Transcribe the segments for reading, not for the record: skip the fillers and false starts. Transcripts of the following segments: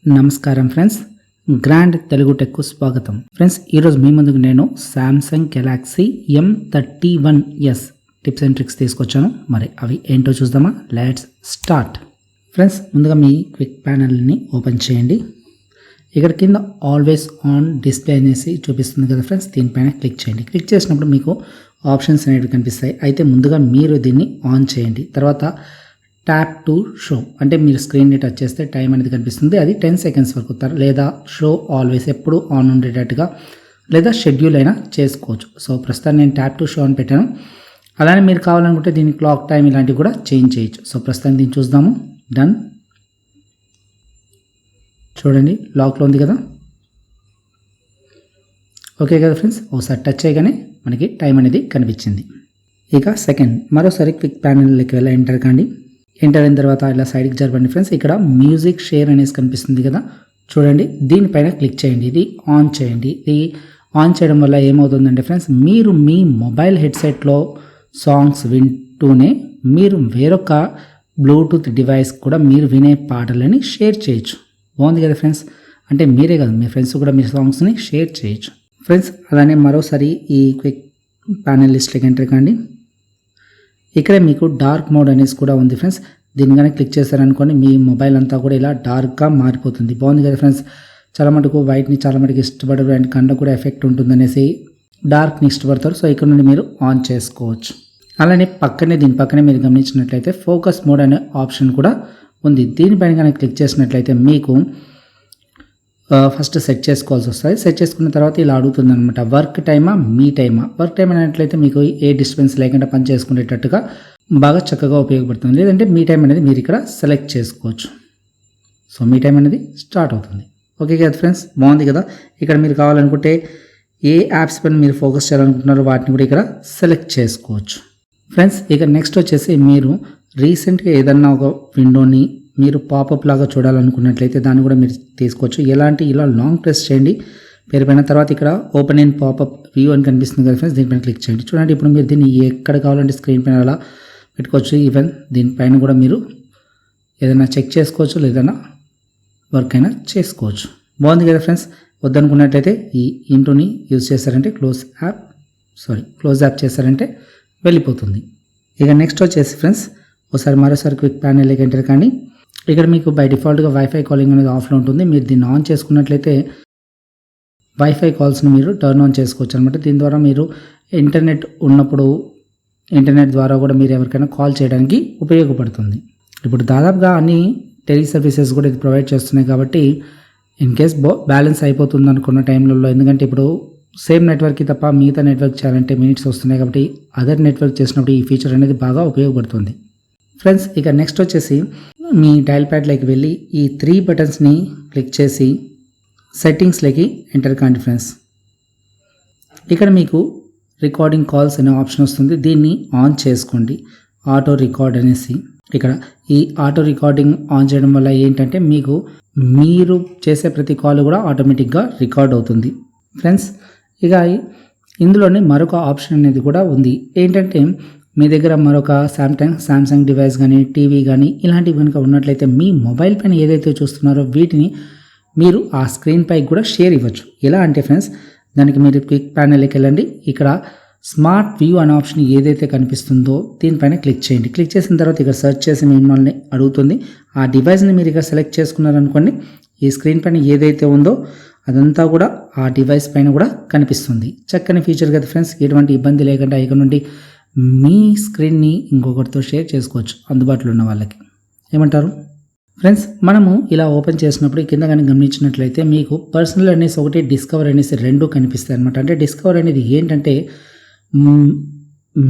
నమస్కారం friends, grand Telugu టెక్కు స్వాగతం. Friends, ఈరోజు మీ ముందుకు నేను Samsung Galaxy M31s tips and tricks తీసుకొచ్చాను. మరి అవి ఏంటో చూద్దామా? Let's start. ఫ్రెండ్స్, ముందుగా మీ క్విక్ ప్యానల్ని ఓపెన్ చేయండి. ఇక్కడ కింద ఆల్వేస్ ఆన్ డిస్ప్లే అనేసి చూపిస్తుంది కదా ఫ్రెండ్స్, దీనిపైన క్లిక్ చేయండి. క్లిక్ చేసినప్పుడు మీకు ఆప్షన్స్ అనేవి కనిపిస్తాయి. అయితే ముందుగా మీరు దీన్ని ఆన్ చేయండి. తర్వాత ట్యాప్ టు షో అంటే మీరు స్క్రీన్ని టచ్ చేస్తే టైం అనేది కనిపిస్తుంది. అది 10 సెకండ్స్ వరకు, లేదా షో ఆల్వేస్ ఎప్పుడు ఆన్ ఉండేటట్టుగా, లేదా షెడ్యూల్ అయినా చేసుకోవచ్చు. సో ప్రస్తుతం నేను ట్యాప్ టు షో అని పెట్టాను. అలానే మీరు కావాలనుకుంటే దీని క్లాక్ టైం ఇలాంటివి కూడా చేంజ్ చేయొచ్చు. సో ప్రస్తుతం దీన్ని చూద్దాము. డన్. చూడండి, లాక్లో ఉంది కదా. ఓకే కదా ఫ్రెండ్స్, ఒకసారి టచ్ చేయగానే మనకి టైం అనేది కనిపించింది. ఇక సెకండ్, మరోసారి క్విక్ ప్యానల్లోకి వెళ్ళి ఎంటర్ కండి. ఎంటర్ అయిన తర్వాత ఇలా సైడ్కి జరపండి ఫ్రెండ్స్. ఇక్కడ మ్యూజిక్ షేర్ అనేసి కనిపిస్తుంది కదా, చూడండి, దీనిపైన క్లిక్ చేయండి. ఇది ఆన్ చేయండి. ఇది ఆన్ చేయడం వల్ల ఏమవుతుందంటే ఫ్రెండ్స్, మీరు మీ మొబైల్ హెడ్సెట్లో సాంగ్స్ వింటూనే మీరు వేరొక బ్లూటూత్ డివైస్ కూడా మీరు వినే పాటలని షేర్ చేయొచ్చు. బాగుంది కదా ఫ్రెండ్స్. అంటే మీరే కాదు, మీ ఫ్రెండ్స్ కూడా మీ సాంగ్స్ని షేర్ చేయొచ్చు ఫ్రెండ్స్. అలానే మరోసారి ఈ క్విక్ ప్యానల్ లిస్ట్లోకి ఎంటర్ కండి. ఇక్కడ మీకు డార్క్ మోడ్ అనేసి కూడా ఉంది ఫ్రెండ్స్. దీని కానీ క్లిక్ చేశారనుకోండి, మీ మొబైల్ అంతా కూడా ఇలా డార్క్గా మారిపోతుంది. బాగుంది కదా ఫ్రెండ్స్. చాలా మటుకు వైట్ని చాలా మటుకు ఇష్టపడరు, అండ్ కళ్ళకు కూడా ఎఫెక్ట్ ఉంటుందనేసి డార్క్ని ఇష్టపడతారు. సో ఇక్కడ నుండి మీరు ఆన్ చేసుకోవచ్చు. అలానే దీని పక్కనే మీరు గమనించినట్లయితే ఫోకస్ మోడ్ అనే ఆప్షన్ కూడా ఉంది. దీనిపైన కానీ క్లిక్ చేసినట్లయితే మీకు ఫస్ట్ సెట్ చేసుకోవాల్సి వస్తుంది. సెట్ చేసుకున్న తర్వాత ఇలా అడుగుతుంది అనమాట, వర్క్ టైమా మీ టైమా. వర్క్ టైం అనేట్లయితే మీకు ఏ డిస్టర్బెన్స్ లేకుండా పని చేసుకునేటట్టుగా బాగా చక్కగా ఉపయోగపడుతుంది. లేదంటే మీ టైం అనేది మీరు ఇక్కడ సెలెక్ట్ చేసుకోవచ్చు. సో మీ టైం అనేది స్టార్ట్ అవుతుంది. ఓకే కదా ఫ్రెండ్స్, బాగుంది కదా. ఇక్కడ మీరు కావాలనుకుంటే ఏ యాప్స్ పైన మీరు ఫోకస్ చేయాలనుకుంటున్నారో వాటిని కూడా ఇక్కడ సెలెక్ట్ చేసుకోవచ్చు ఫ్రెండ్స్. ఇక నెక్స్ట్ వచ్చేసి మీరు రీసెంట్గా ఏదన్నా ఒక విండోని మీరు పాపప్ లాగా చూడాలనుకున్నట్లయితే దాన్ని కూడా మీరు తీసుకోవచ్చు. ఇలా లాంగ్ ప్రెస్ చేయండి పేరుపైన. తర్వాత ఇక్కడ ఓపెన్ ఇన్ పాపప్ వ్యూ అని కనిపిస్తుంది కదా ఫ్రెండ్స్, దీనిపైన క్లిక్ చేయండి. చూడండి, ఇప్పుడు మీరు దీన్ని ఎక్కడ కావాలంటే స్క్రీన్ పైన అలా పెట్టుకోవచ్చు. ఈవెన్ దీనిపైన కూడా మీరు ఏదైనా చెక్ చేసుకోవచ్చు, లేదన్నా వర్క్ అయినా చేసుకోవచ్చు. బాగుంది కదా ఫ్రెండ్స్. వద్దనుకున్నట్లయితే ఈ ఇంటూని యూజ్ చేశారంటే క్లోజ్ యాప్ చేశారంటే వెళ్ళిపోతుంది. ఇక నెక్స్ట్ వచ్చేసి ఫ్రెండ్స్, మరోసారి క్విక్ ప్యానల్లోకి ఎంటర్ కానీ. ఇక్కడ మీకు బై డిఫాల్ట్గా వైఫై కాలింగ్ అనేది ఆఫ్లో ఉంటుంది. మీరు దీన్ని ఆన్ చేసుకున్నట్లయితే వైఫై కాల్స్ని మీరు టర్న్ ఆన్ చేసుకోవచ్చు అనమాట. దీని ద్వారా మీరు ఇంటర్నెట్ ఉన్నప్పుడు ఇంటర్నెట్ ద్వారా కూడా మీరు ఎవరికైనా కాల్ చేయడానికి ఉపయోగపడుతుంది. ఇప్పుడు దాదాపుగా అన్ని టెలి సర్వీసెస్ కూడా ఇది ప్రొవైడ్ చేస్తున్నాయి కాబట్టి ఇన్ కేస్ బ్యాలెన్స్ అయిపోతుంది అనుకున్న టైంలలో, ఎందుకంటే ఇప్పుడు సేమ్ నెట్వర్క్కి తప్ప మిగతా నెట్వర్క్ చేయాలంటే మినిట్స్ వస్తున్నాయి కాబట్టి అదర్ నెట్వర్క్ చేసినప్పుడు ఈ ఫీచర్ అనేది బాగా ఉపయోగపడుతుంది ఫ్రెండ్స్. ఇక నెక్స్ట్ వచ్చేసి మీ డయల్ ప్యాడ్లోకి వెళ్ళి ఈ 3 బటన్స్ని క్లిక్ చేసి సెట్టింగ్స్లోకి ఎంటర్ కాండి ఫ్రెండ్స్. ఇక్కడ మీకు రికార్డింగ్ కాల్స్ అనే ఆప్షన్ వస్తుంది. దీన్ని ఆన్ చేసుకోండి, ఆటో రికార్డ్ అనేసి. ఇక్కడ ఈ ఆటో రికార్డింగ్ ఆన్ చేయడం వల్ల ఏంటంటే మీకు మీరు చేసే ప్రతి కాల్ కూడా ఆటోమేటిక్గా రికార్డ్ అవుతుంది ఫ్రెండ్స్. ఇక ఇందులోనే మరొక ఆప్షన్ అనేది కూడా ఉంది. ఏంటంటే మీ దగ్గర మరొక శాంసంగ్ డివైస్ కానీ టీవీ కానీ ఇలాంటివి కనుక ఉన్నట్లయితే మీ మొబైల్ పైన ఏదైతే చూస్తున్నారో వీటిని మీరు ఆ స్క్రీన్ పైకి కూడా షేర్ ఇవ్వచ్చు. ఎలా అంటే ఫ్రెండ్స్, దానికి మీరు క్విక్ ప్యానల్కి వెళ్ళండి. ఇక్కడ స్మార్ట్ వ్యూ అనే ఆప్షన్ ఏదైతే కనిపిస్తుందో దీనిపైన క్లిక్ చేయండి. క్లిక్ చేసిన తర్వాత ఇక్కడ సెర్చ్ చేసి మిమ్మల్ని అడుగుతుంది. ఆ డివైస్ని మీరు ఇక్కడ సెలెక్ట్ చేసుకున్నారనుకోండి, ఈ స్క్రీన్ పైన ఏదైతే ఉందో అదంతా కూడా ఆ డివైస్ పైన కూడా కనిపిస్తుంది. చక్కని ఫీచర్ కదా ఫ్రెండ్స్. ఎటువంటి ఇబ్బంది లేకుండా ఇక్కడ నుండి మీ స్క్రీన్ని ఇంకొకరితో షేర్ చేసుకోవచ్చు అందుబాటులో ఉన్న వాళ్ళకి. ఏమంటారు ఫ్రెండ్స్? మనము ఇలా ఓపెన్ చేసినప్పుడు కింద కానీ గమనించినట్లయితే మీకు పర్సనల్ అనేసి ఒకటి, డిస్కవర్ అనేసి 2 కనిపిస్తాయి అనమాట. అంటే డిస్కవర్ అనేది ఏంటంటే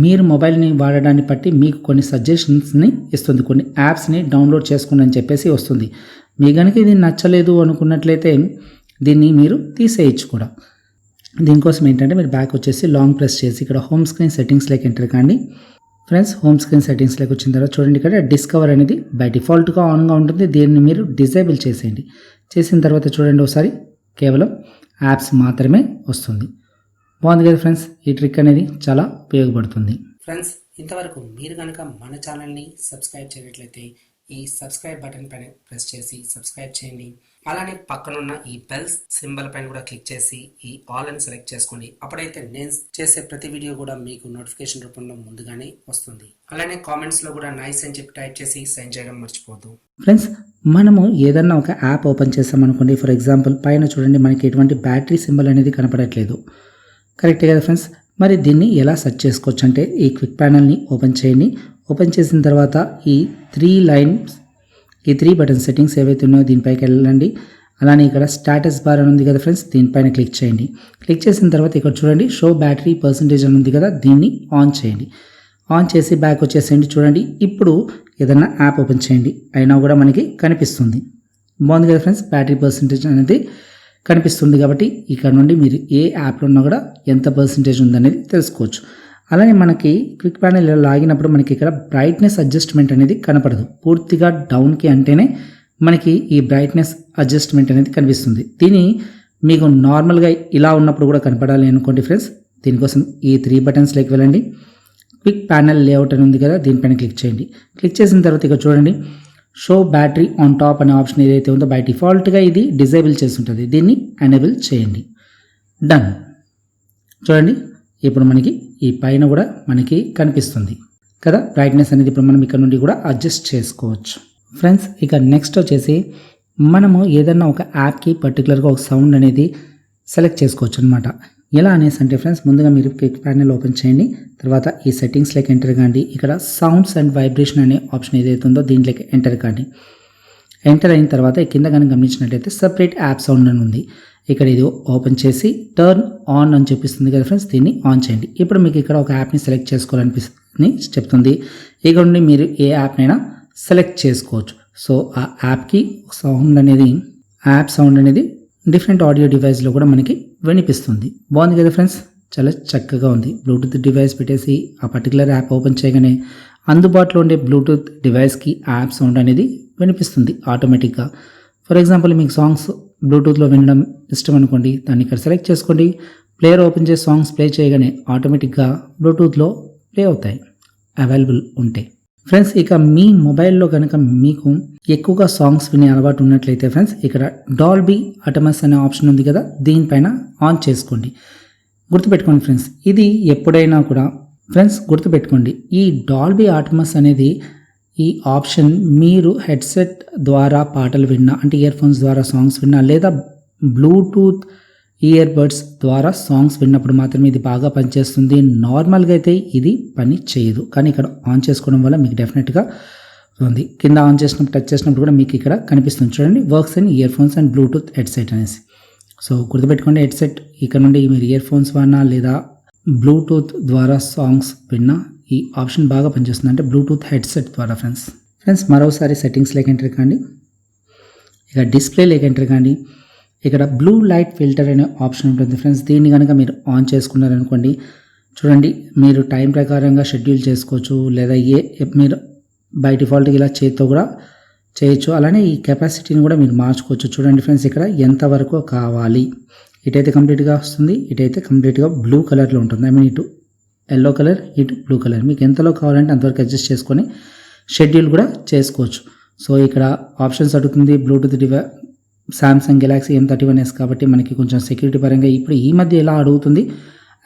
మీరు మొబైల్ని వాడడాన్ని బట్టి మీకు కొన్ని సజెషన్స్ని ఇస్తుంది, కొన్ని యాప్స్ని డౌన్లోడ్ చేసుకోండి అని చెప్పేసి వస్తుంది. మీ కనుక ఇది నచ్చలేదు అనుకున్నట్లయితే దీన్ని మీరు తీసేయచ్చు కూడా. దీనికోసం ఏంటంటే మీరు బ్యాక్ వచ్చేసి లాంగ్ ప్రెస్ చేసి ఇక్కడ హోమ్ స్క్రీన్ సెట్టింగ్స్లోకి ఎంటర్ కానీ ఫ్రెండ్స్. హోమ్ స్క్రీన్ సెట్టింగ్స్లోకి వచ్చిన తర్వాత చూడండి, ఇక్కడ డిస్కవర్ అనేది బై డిఫాల్ట్గా ఆన్గా ఉంటుంది. దీన్ని మీరు డిజేబుల్ చేసేయండి. చేసిన తర్వాత చూడండి, ఒకసారి కేవలం యాప్స్ మాత్రమే వస్తుంది. బాగుంది కదా ఫ్రెండ్స్. ఈ ట్రిక్ అనేది చాలా ఉపయోగపడుతుంది ఫ్రెండ్స్. ఇంతవరకు మీరు కనుక మన ఛానల్ని సబ్స్క్రైబ్ చేయనట్లయితే ఈ సబ్స్క్రైబ్ బటన్ పైన ప్రెస్ చేసి సబ్స్క్రైబ్ చేయండి. అలానే పక్కనున్న ఈ బెల్ సింబల్ పైన కూడా క్లిక్ చేసి ఈ ఆల్ అని సెలెక్ట్ చేసుకోండి. అప్పుడైతే నేను చేసే ప్రతి వీడియో కూడా మీకు నోటిఫికేషన్ రూపంలో ముందుగానే వస్తుంది. అలానే కామెంట్స్ లో కూడా నైస్ అని చెప్పి టైప్ చేసి సెండ్ చేయడం మర్చిపోవద్దు. ఫ్రెండ్స్, మనము ఏదన్నా ఒక యాప్ ఓపెన్ చేసామనుకోండి, ఫర్ ఎగ్జాంపుల్ పైన చూడండి మనకి ఎటువంటి బ్యాటరీ సింబల్ అనేది కనపడట్లేదు. కరెక్టే కదా ఫ్రెండ్స్? మరి దీన్ని ఎలా సెర్చ్ చేసుకోవచ్చు అంటే ఈ క్విక్ ప్యానల్ని ఓపెన్ చేయండి. ఓపెన్ చేసిన తర్వాత ఈ 3 బటన్ సెట్టింగ్స్ ఏవైతే ఉన్నాయో దీనిపైకి వెళ్ళండి. అలానే ఇక్కడ స్టాటస్ బార్ అని ఉంది కదా ఫ్రెండ్స్, దీనిపైన క్లిక్ చేయండి. క్లిక్ చేసిన తర్వాత ఇక్కడ చూడండి షో బ్యాటరీ పర్సంటేజ్ అని ఉంది కదా, దీన్ని ఆన్ చేయండి. ఆన్ చేసి బ్యాక్ వచ్చేసేయండి. చూడండి ఇప్పుడు ఏదైనా యాప్ ఓపెన్ చేయండి, అయినా కూడా మనకి కనిపిస్తుంది. బాగుంది కదా ఫ్రెండ్స్, బ్యాటరీ పర్సంటేజ్ అనేది కనిపిస్తుంది. కాబట్టి ఇక్కడ నుండి మీరు ఏ యాప్లో ఉన్నా కూడా ఎంత పర్సంటేజ్ ఉందనేది తెలుసుకోవచ్చు. అలానే మనకి క్విక్ ప్యానల్ లాగినప్పుడు మనకి ఇక్కడ బ్రైట్నెస్ అడ్జస్ట్మెంట్ అనేది కనపడదు. పూర్తిగా డౌన్కి అంటేనే మనకి ఈ బ్రైట్నెస్ అడ్జస్ట్మెంట్ అనేది కనిపిస్తుంది. దీన్ని మీకు నార్మల్గా ఇలా ఉన్నప్పుడు కూడా కనపడాలి అనుకోండి ఫ్రెండ్స్, దీనికోసం ఈ 3 బటన్స్లోకి వెళ్ళండి. క్విక్ ప్యానల్ లేఅవుట్ అని ఉంది కదా, దీనిపైన క్లిక్ చేయండి. క్లిక్ చేసిన తర్వాత ఇక్కడ చూడండి షో బ్యాటరీ ఆన్ టాప్ అనే ఆప్షన్ ఏదైతే ఉందో బై డిఫాల్ట్గా ఇది డిజేబుల్ చేసి ఉంటుంది, దీన్ని ఎనేబుల్ చేయండి. డన్. చూడండి ఇప్పుడు మనకి ఈ పైన కూడా మనకి కనిపిస్తుంది కదా బ్రైట్నెస్ అనేది. ఇప్పుడు మనం ఇక్కడ నుండి కూడా అడ్జస్ట్ చేసుకోవచ్చు. ఫ్రెండ్స్, ఇక నెక్స్ట్ వచ్చేసి మనము ఏదన్నా ఒక యాప్కి పర్టికులర్గా ఒక సౌండ్ అనేది సెలెక్ట్ చేసుకోవచ్చు అనమాట. ఎలా అనేసి అంటే ఫ్రెండ్స్, ముందుగా మీరు క్విక్ ప్యానల్ ఓపెన్ చేయండి. తర్వాత ఈ సెట్టింగ్స్లోకి ఎంటర్ కాండి. ఇక్కడ సౌండ్స్ అండ్ వైబ్రేషన్ అనే ఆప్షన్ ఏదైతే ఉందో దీంట్లోకి ఎంటర్ కాండి. ఎంటర్ అయిన తర్వాత కింద కానీ గమనించినట్లయితే సపరేట్ యాప్ సౌండ్ అని ఉంది. ఇక్కడ ఇది ఓపెన్ చేసి టర్న్ ఆన్ అని చూపిస్తుంది కదా ఫ్రెండ్స్, దీన్ని ఆన్ చేయండి. ఇప్పుడు మీకు ఇక్కడ ఒక యాప్ని సెలెక్ట్ చేసుకోవాలనిపిస్తుంది చెప్తుంది. ఇక్కడ నుండి మీరు ఏ యాప్నైనా సెలెక్ట్ చేసుకోవచ్చు. సో ఆ యాప్కి సౌండ్ అనేది యాప్ సౌండ్ అనేది డిఫరెంట్ ఆడియో డివైస్లో కూడా మనకి వినిపిస్తుంది. బాగుంది కదా ఫ్రెండ్స్, చాలా చక్కగా ఉంది. బ్లూటూత్ డివైస్ పెట్టేసి ఆ పర్టికులర్ యాప్ ఓపెన్ చేయగానే అందుబాటులో ఉండే బ్లూటూత్ డివైస్కి యాప్ సౌండ్ అనేది వినిపిస్తుంది ఆటోమేటిక్గా. ఫర్ ఎగ్జాంపుల్ మీకు సాంగ్స్ బ్లూటూత్లో వినడం ఇష్టం అనుకోండి, దాన్ని ఇక్కడ సెలెక్ట్ చేసుకోండి. ప్లేయర్ ఓపెన్ చేసి సాంగ్స్ ప్లే చేయగానే ఆటోమేటిక్గా బ్లూటూత్లో ప్లే అవుతాయి అవైలబుల్ ఉంటే. ఫ్రెండ్స్, ఇక మీ మొబైల్లో కనుక మీకు ఎక్కువగా సాంగ్స్ వినే అలవాటు ఉన్నట్లయితే ఫ్రెండ్స్, ఇక్కడ డాల్బీ అటమస్ అనే ఆప్షన్ ఉంది కదా, దీనిపైన ఆన్ చేసుకోండి. గుర్తుపెట్టుకోండి ఫ్రెండ్స్, ఇది ఎప్పుడైనా కూడా ఫ్రెండ్స్ గుర్తుపెట్టుకోండి, ఈ డాల్బీ అటమస్ అనేది ఈ ఆప్షన్ మీరు హెడ్సెట్ ద్వారా పాటలు విన్నా, అంటే ఇయర్ ఫోన్స్ ద్వారా సాంగ్స్ విన్నా, లేదా బ్లూటూత్ ఇయర్ బడ్స్ ద్వారా సాంగ్స్ విన్నప్పుడు మాత్రమే ఇది బాగా పనిచేస్తుంది. నార్మల్గా అయితే ఇది పని చేయదు, కానీ ఇక్కడ ఆన్ చేసుకోవడం వల్ల మీకు డెఫినెట్గా ఉంది. కింద ఆన్ చేసినప్పుడు టచ్ చేసినప్పుడు కూడా మీకు ఇక్కడ కనిపిస్తుంది చూడండి, works in ear phones and Bluetooth headset అనేసి. సో గుర్తుపెట్టుకోండి, హెడ్సెట్ ఇక్కడ నుండి మీరు ఇయర్ ఫోన్స్ వాడినా లేదా బ్లూటూత్ ద్వారా సాంగ్స్ విన్నా ఈ ఆప్షన్ బాగా పనిచేస్తుంది, అంటే బ్లూటూత్ హెడ్సెట్ ద్వారా. ఫ్రెండ్స్ మరోసారి సెట్టింగ్స్లోకి ఎంటర్ కాండి. ఇక డిస్ప్లేలోకి ఎంటర్ కాండి. ఇక్కడ బ్లూ లైట్ ఫిల్టర్ అనే ఆప్షన్ ఉంటుంది ఫ్రెండ్స్, దీన్ని కనుక మీరు ఆన్ చేసుకున్నారనుకోండి, చూడండి మీరు టైం ప్రకారంగా షెడ్యూల్ చేసుకోవచ్చు, లేదా మీరు బై డిఫాల్ట్గా ఇలా చేతితో కూడా చేయొచ్చు. అలానే ఈ కెపాసిటీని కూడా మీరు మార్చుకోవచ్చు. చూడండి ఫ్రెండ్స్, ఇక్కడ ఎంతవరకు కావాలి, ఇటైతే కంప్లీట్గా వస్తుంది, ఇటైతే కంప్లీట్గా బ్లూ కలర్లో ఉంటుంది. ఐ మీన్ ఇటు ఎల్లో కలర్, ఇటు బ్లూ కలర్. మీకు ఎంతలో కావాలంటే అంతవరకు అడ్జస్ట్ చేసుకొని షెడ్యూల్ కూడా చేసుకోవచ్చు. సో ఇక్కడ ఆప్షన్స్ అడుగుతుంది బ్లూటూత్ సామ్సంగ్ గెలాక్సీ M31s కాబట్టి మనకి కొంచెం సెక్యూరిటీ పరంగా ఇప్పుడు ఈ మధ్య ఎలా అడుగుతుంది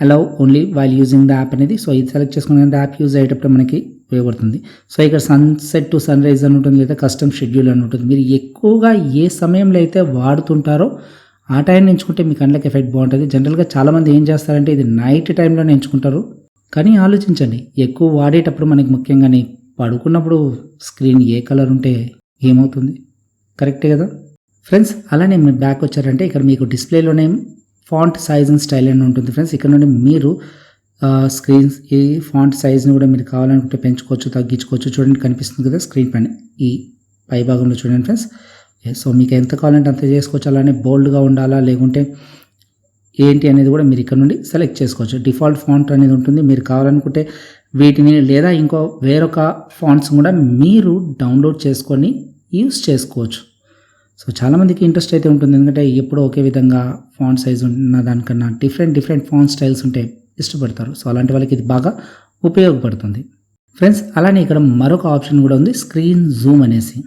allow only while using the app అనేది. సో ఇది సెలెక్ట్ చేసుకున్న యాప్ యూజ్ అయ్యేటప్పుడు మనకి ఉపయోగపడుతుంది. సో ఇక్కడ సన్సెట్ టు సన్ రైజ్ అని ఉంటుంది, లేదా కస్టమ్ షెడ్యూల్ అని ఉంటుంది. మీరు ఎక్కువగా ఏ సమయంలో అయితే వాడుతుంటారో ఆ టైం ఎంచుకుంటే మీ కళ్ళకి ఎఫెక్ట్ బాగుంటుంది. జనరల్గా చాలామంది ఏం చేస్తారంటే ఇది నైట్ టైంలోనే ఎంచుకుంటారు, కానీ ఆలోచించండి, ఎక్కువ వాడేటప్పుడు మనకి ముఖ్యంగానే పడుకున్నప్పుడు స్క్రీన్ ఏ కలర్ ఉంటే ఏమవుతుంది, కరెక్టే కదా ఫ్రెండ్స్. అలానే మీరు బ్యాక్ వచ్చారంటే ఇక్కడ మీకు డిస్ప్లేలోనే ఫాంట్ సైజ్ అండ్ స్టైల్ అని ఉంటుంది ఫ్రెండ్స్. ఇక్కడ నుండి మీరు స్క్రీన్స్ ఈ ఫాంట్ సైజ్ని కూడా మీరు కావాలనుకుంటే పెంచుకోవచ్చు, తగ్గించుకోవచ్చు. చూడండి కనిపిస్తుంది కదా స్క్రీన్ పైన ఈ పై భాగంలో చూడండి ఫ్రెండ్స్. సో మీకు ఎంత కావాలంటే అంత చేసుకోవచ్చు. అలానే బోల్డ్గా ఉండాలా లేకుంటే ఏంటి అనేది కూడా మీరు ఇక్కడ నుండి సెలెక్ట్ చేసుకోవచ్చు. డిఫాల్ట్ ఫాంట్ అనేది ఉంటుంది, మీరు కావాలనుకుంటే వీటిని లేదా ఇంకో వేరొక ఫాంట్స్ కూడా మీరు డౌన్లోడ్ చేసుకొని యూస్ చేసుకోవచ్చు. సో చాలామందికి ఇంట్రెస్ట్ అయితే ఉంటుంది, ఎందుకంటే ఎప్పుడూ ఒకే విధంగా ఫాంట్ సైజ్ ఉన్న దానికన్నా డిఫరెంట్ ఫాంట్ స్టైల్స్ ఉంటే ఇష్టపడతారు. సో అలాంటి వాళ్ళకి ఇది బాగా ఉపయోగపడుతుంది. ఫ్రెండ్స్ అలానే ఇక్కడ మరొక ఆప్షన్ కూడా ఉంది, స్క్రీన్ జూమ్ అనేసి.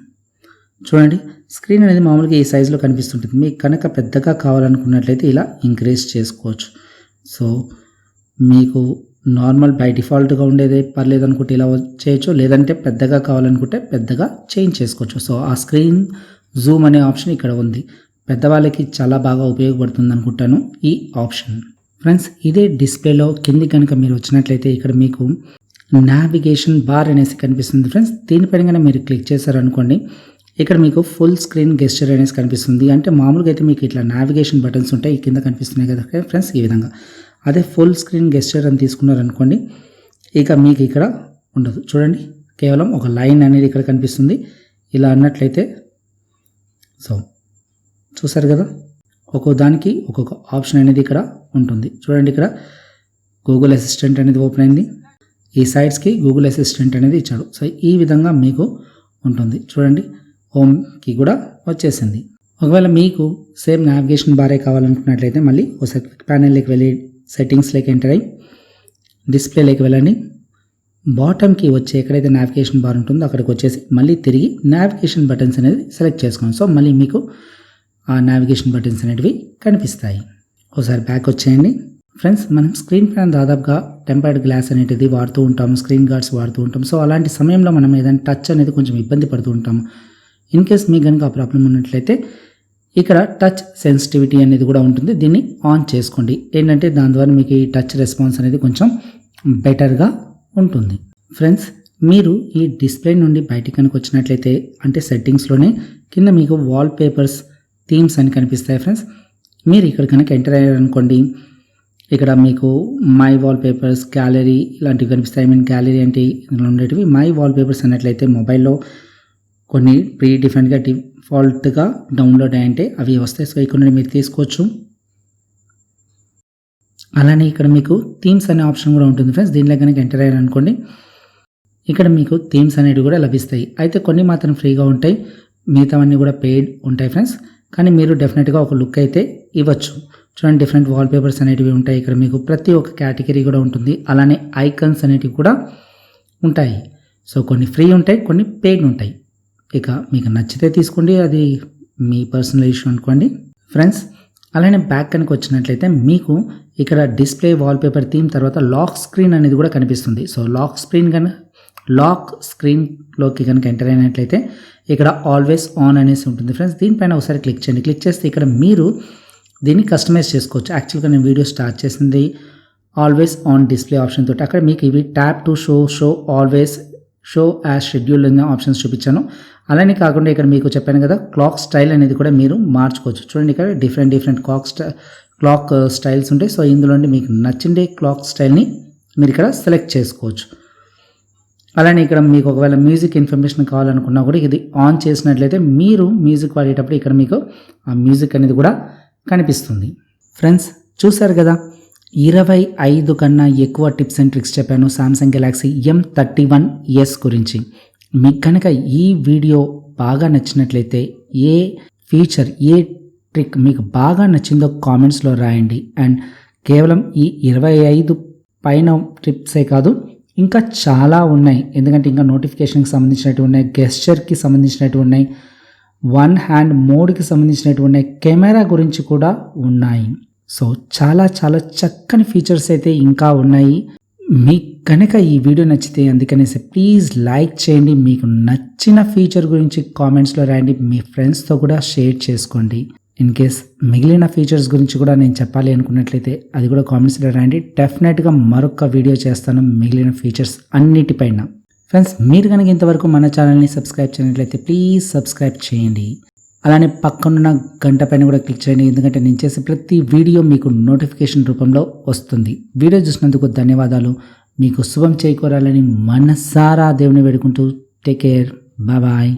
చూడండి, స్క్రీన్ అనేది మామూలుగా ఈ సైజులో కనిపిస్తుంటుంది. మీకు కనుక పెద్దగా కావాలనుకున్నట్లయితే ఇలా ఇంక్రీజ్ చేసుకోవచ్చు. సో మీకు నార్మల్ బై డిఫాల్ట్గా ఉండేదే పర్లేదు అనుకుంటే ఇలా చేయొచ్చు, లేదంటే పెద్దగా కావాలనుకుంటే పెద్దగా చేంజ్ చేసుకోవచ్చు. సో ఆ స్క్రీన్ జూమ్ అనే ఆప్షన్ ఇక్కడ ఉంది. పెద్దవాళ్ళకి చాలా బాగా ఉపయోగపడుతుంది అనుకుంటాను ఈ ఆప్షన్. ఫ్రెండ్స్ ఇదే డిస్ప్లేలో కింది కనుక మీరు వచ్చినట్లయితే ఇక్కడ మీకు నావిగేషన్ బార్ అనేసి కనిపిస్తుంది. ఫ్రెండ్స్ దీనిపైన కనుక మీరు క్లిక్ చేశారనుకోండి, ఇక్కడ మీకు ఫుల్ స్క్రీన్ గెస్చర్ అనేసి కనిపిస్తుంది. అంటే మామూలుగా అయితే మీకు ఇట్లా నావిగేషన్ బటన్స్ ఉంటాయి, ఈ కింద కనిపిస్తున్నాయి కదా ఫ్రెండ్స్, ఈ విధంగా. అదే ఫుల్ స్క్రీన్ గెస్చర్ అని తీసుకున్నారనుకోండి, ఇక మీకు ఇక్కడ ఉండదు. చూడండి, కేవలం ఒక లైన్ అనేది ఇక్కడ కనిపిస్తుంది. ఇలా అన్నట్లయితే సో చూసారు కదా, ఒక్కో దానికి ఒక్కొక్క ఆప్షన్ అనేది ఇక్కడ ఉంటుంది. చూడండి, ఇక్కడ గూగుల్ అసిస్టెంట్ అనేది ఓపెన్ అయింది. ఈ సైడ్స్కి గూగుల్ అసిస్టెంట్ అనేది ఇచ్చాడు. సో ఈ విధంగా మీకు ఉంటుంది. చూడండి, హోమ్కి కూడా వచ్చేసింది. ఒకవేళ మీకు సేమ్ నావిగేషన్ బారే కావాలనుకున్నట్లయితే మళ్ళీ ఒకసారి క్విక్ ప్యానెల్లోకి వెళ్ళి సెట్టింగ్స్లోకి ఎంటర్ అయ్యి డిస్ప్లేలోకి వెళ్ళండి. బాటమ్కి వచ్చి ఎక్కడైతే నావిగేషన్ బార్ ఉంటుందో అక్కడికి వచ్చేసి మళ్ళీ తిరిగి నావిగేషన్ బటన్స్ అనేది సెలెక్ట్ చేసుకోండి. సో మళ్ళీ మీకు ఆ నావిగేషన్ బటన్స్ అనేటివి కనిపిస్తాయి. ఒకసారి బ్యాక్ వచ్చేయండి. ఫ్రెండ్స్ మనం స్క్రీన్ పైన దాదాపుగా టెంపర్డ్ గ్లాస్ అనేటిది వాడుతూ ఉంటాము, స్క్రీన్ గార్డ్స్ వాడుతూ ఉంటాం. సో అలాంటి సమయంలో మనం ఏదైనా టచ్ అనేది కొంచెం ఇబ్బంది పడుతూ ఉంటాము. ఇన్ కేస్ మీకు కనుక ఆ ప్రాబ్లం ఉన్నట్లయితే ఇక్కడ టచ్ సెన్సిటివిటీ అనేది కూడా ఉంటుంది, దీన్ని ఆన్ చేసుకోండి. ఏంటంటే దాని ద్వారా మీకు ఈ టచ్ రెస్పాన్స్ అనేది కొంచెం బెటర్గా ఉంటుంది. ఫ్రెండ్స్ మీరు ఈ డిస్ప్లే నుండి బయటికి కనుక వచ్చినట్లయితే అంటే సెట్టింగ్స్లోనే కింద మీకు వాల్ పేపర్స్, థీమ్స్ అని కనిపిస్తాయి. ఫ్రెండ్స్ మీరు ఇక్కడ కనుక ఎంటర్ అయ్యారనుకోండి, ఇక్కడ మీకు మై వాల్ పేపర్స్, గ్యాలరీ ఇలాంటివి కనిపిస్తాయి. ఐ మీన్ గ్యాలరీ అంటే ఇందులో ఉండేటివి. మై వాల్ పేపర్స్ అన్నట్లయితే మొబైల్లో కొన్ని ప్రీ డిఫరెంట్గా డిఫాల్ట్గా డౌన్లోడ్ అయ్యంటే అవి వస్తాయి. సో ఇక్కడ మీరు తీసుకోవచ్చు. అలానే ఇక్కడ మీకు థీమ్స్ అనే ఆప్షన్ కూడా ఉంటుంది. ఫ్రెండ్స్ దీనిలో కనుక ఎంటర్ అయ్యారనుకోండి, ఇక్కడ మీకు థీమ్స్ అనేవి కూడా లభిస్తాయి. అయితే కొన్ని మాత్రం ఫ్రీగా ఉంటాయి, మిగతావన్నీ కూడా పెయిడ్ ఉంటాయి ఫ్రెండ్స్. కానీ మీరు డెఫినెట్గా ఒక లుక్ అయితే ఇవ్వచ్చు. చూడండి, డిఫరెంట్ వాల్ పేపర్స్ అనేటివి ఉంటాయి. ఇక్కడ మీకు ప్రతి ఒక్క కేటగిరీ కూడా ఉంటుంది. అలానే ఐకన్స్ అనేటివి కూడా ఉంటాయి. సో కొన్ని ఫ్రీ ఉంటాయి, కొన్ని పెయిడ్ ఉంటాయి. ఇక మీకు నచ్చితే తీసుకోండి, అది మీ పర్సనల్ ఇష్యూ అనుకోండి. ఫ్రెండ్స్ అలానే బ్యాక్ కనుక వచ్చినట్లయితే మీకు ఇక్కడ డిస్ప్లే వాల్పేపర్ థీమ్ తర్వాత లాక్ స్క్రీన్ అనేది కూడా కనిపిస్తుంది. సో లాక్ స్క్రీన్లోకి కనుక ఎంటర్ అయినట్లయితే ఇక్కడ ఆల్వేస్ ఆన్ అనేసి ఉంటుంది. ఫ్రెండ్స్ దీనిపైన ఒకసారి క్లిక్ చేయండి. క్లిక్ చేస్తే ఇక్కడ మీరు దీన్ని కస్టమైజ్ చేసుకోవచ్చు. యాక్చువల్గా నేను వీడియో స్టార్ట్ చేసింది ఆల్వేస్ ఆన్ డిస్ప్లే ఆప్షన్ తోటి. అక్కడ మీకు ఇవి tap to show always show as schedule అనే ఆప్షన్స్ చూపించాను. అలానే కాకుండా ఇక్కడ మీకు చెప్పాను కదా, క్లాక్ స్టైల్ అనేది కూడా మీరు మార్చుకోవచ్చు. చూడండి, ఇక్కడ డిఫరెంట్ క్లాక్ స్టైల్స్ ఉంటాయి. సో ఇందులో మీకు నచ్చిండే క్లాక్ స్టైల్ని మీరు ఇక్కడ సెలెక్ట్ చేసుకోవచ్చు. అలానే ఇక్కడ మీకు ఒకవేళ మ్యూజిక్ ఇన్ఫర్మేషన్ కావాలనుకున్నా కూడా ఇది ఆన్ చేసినట్లయితే మీరు మ్యూజిక్ వాడేటప్పుడు ఇక్కడ మీకు ఆ మ్యూజిక్ అనేది కూడా కనిపిస్తుంది. ఫ్రెండ్స్ చూసారు కదా, 25 కన్నా ఎక్కువ టిప్స్ అండ్ ట్రిక్స్ చెప్పాను సామ్సంగ్ గెలాక్సీ M31s గురించి. మీకు కనుక ఈ వీడియో బాగా నచ్చినట్లయితే ఏ ఫీచర్, ఏ ట్రిక్ మీకు బాగా నచ్చిందో కామెంట్స్లో రాయండి. అండ్ కేవలం ఈ 25 పైన టిప్సే కాదు, ఇంకా చాలా ఉన్నాయి. ఎందుకంటే ఇంకా నోటిఫికేషన్కి సంబంధించినవి ఉన్నాయి, గెస్చర్కి సంబంధించినవి ఉన్నాయి, వన్ హ్యాండ్ మోడ్కి సంబంధించినవి ఉన్నాయి, కెమెరా గురించి కూడా ఉన్నాయి. సో చాలా చక్కని ఫీచర్స్ అయితే ఇంకా ఉన్నాయి. మీకు కనుక ఈ వీడియో నచ్చితే అందుకనేసి ప్లీజ్ లైక్ చేయండి. మీకు నచ్చిన ఫీచర్ గురించి కామెంట్స్లో రాయండి, మీ ఫ్రెండ్స్తో కూడా షేర్ చేసుకోండి. ఇన్ కేస్ మిగిలిన ఫీచర్స్ గురించి కూడా నేను చెప్పాలి అనుకున్నట్లయితే అది కూడా కామెంట్స్లో రాయండి. డెఫినెట్గా మరొక వీడియో చేస్తాను మిగిలిన ఫీచర్స్ అన్నిటిపైన. ఫ్రెండ్స్ మీరు కనుక ఇంతవరకు మన ఛానల్ని సబ్స్క్రైబ్ చేయనట్లయితే ప్లీజ్ సబ్స్క్రైబ్ చేయండి. అలానే పక్కనున్న గంట పైన కూడా క్లిక్ చేయండి, ఎందుకంటే నేను చేసే ప్రతి వీడియో మీకు నోటిఫికేషన్ రూపంలో వస్తుంది. వీడియో చూసినందుకు ధన్యవాదాలు. మీకు శుభం చేకూరాలని మనసారా దేవుని వేడుకుంటూ టేక్ కేర్, బాయ్.